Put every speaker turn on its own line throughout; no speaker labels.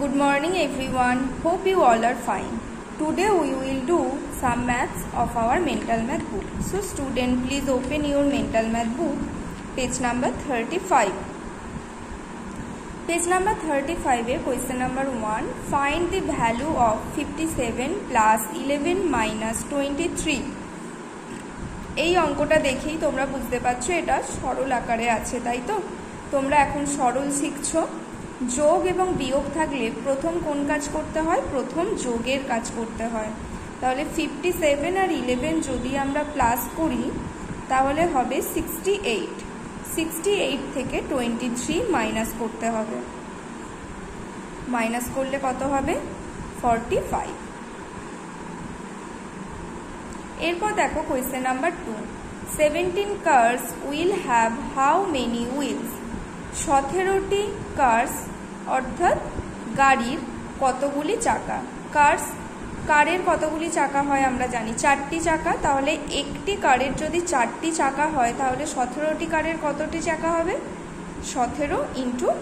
Good morning everyone. Hope you all are fine. Today we will do some maths of our mental math book. So student, please open your mental math book, page number 35. Page number 35 question number 1. Find the value of 57 plus 11 minus 23. এই অঙ্কটা দেখেই তোমরা বুঝতে পারছো এটা সরল আকারে আছে, তাই তো? তোমরা এখন সরল শিখছো। যোগ এবং বিয়োগ থাকলে প্রথম কোন কাজ করতে হয়? প্রথম যোগের কাজ করতে হয়। তাহলে 57 আর 11 যদি আমরা প্লাস করি তাহলে হবে 68। 68 থেকে 23 মাইনাস করতে হবে। মাইনাস করলে কত হবে? 45। এরপর দেখো question number 2। 17 cars will have how many wheels? 17টি কার্স অর্থাৎ গাড়ির কতগুলি চাকা? কারের কতগুলি চাকা হয় আমরা জানি, 4টি চাকা। তাহলে একটি কারের যদি 4টি চাকা হয় তাহলে 17টি কারের কতটি চাকা হবে? 17 ×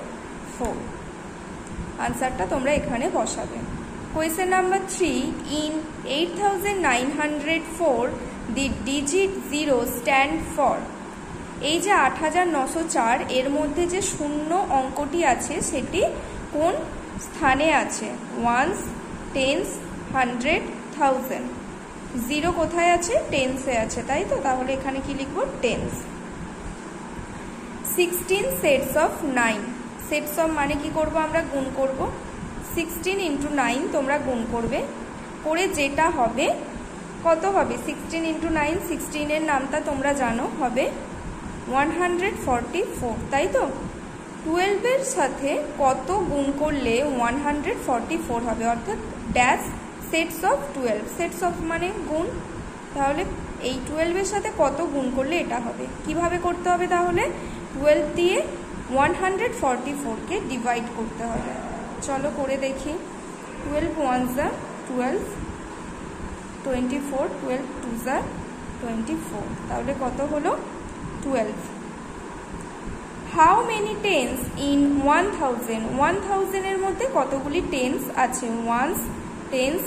4। আনসারটা তোমরা এখানে বসাবে। Question number 3। In 8904 the digit 0 stand for. এই যে 8904 এর মধ্যে যে শূন্য অঙ্কটি আছে সেটি কোন স্থানে আছে? Ones, tens, 100, 1000। 0 কোথায় আছে? টেন্সে আছে, তাই তো? তাহলে এখানে কি লিখবো? Tense. 16 sets of 9। Sets of মানে কি করব? আমরা গুণ করব। 16 × 9 তোমরা গুণ করবে, করে যেটা হবে কত হবে? 16 × 9, 16 এর নামটা তোমরা জানো, হবে 144, তাই তো? 12 এর সাথে কত গুণ করলে 144 হবে? অর্থাৎ dash sets of 12। Sets of মানে গুণ। তাহলে এই 12 এর সাথে কত গুণ করলে এটা হবে? কিভাবে করতে হবে তাহলে? 12 দিয়ে 144কে ডিভাইড করতে হবে। চলো করে দেখি। 12 1s are 12, 24, 12 2s are 24। তাহলে কত হলো? 12। How many tense in 1000? 1000 এর মধ্যে কতগুলি টেন্স আছে? Ones, tens,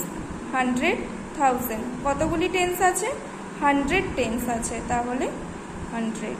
100, 1000। কতগুলি টেন্স আছে? 100 টেন্স আছে, তাহলে 100।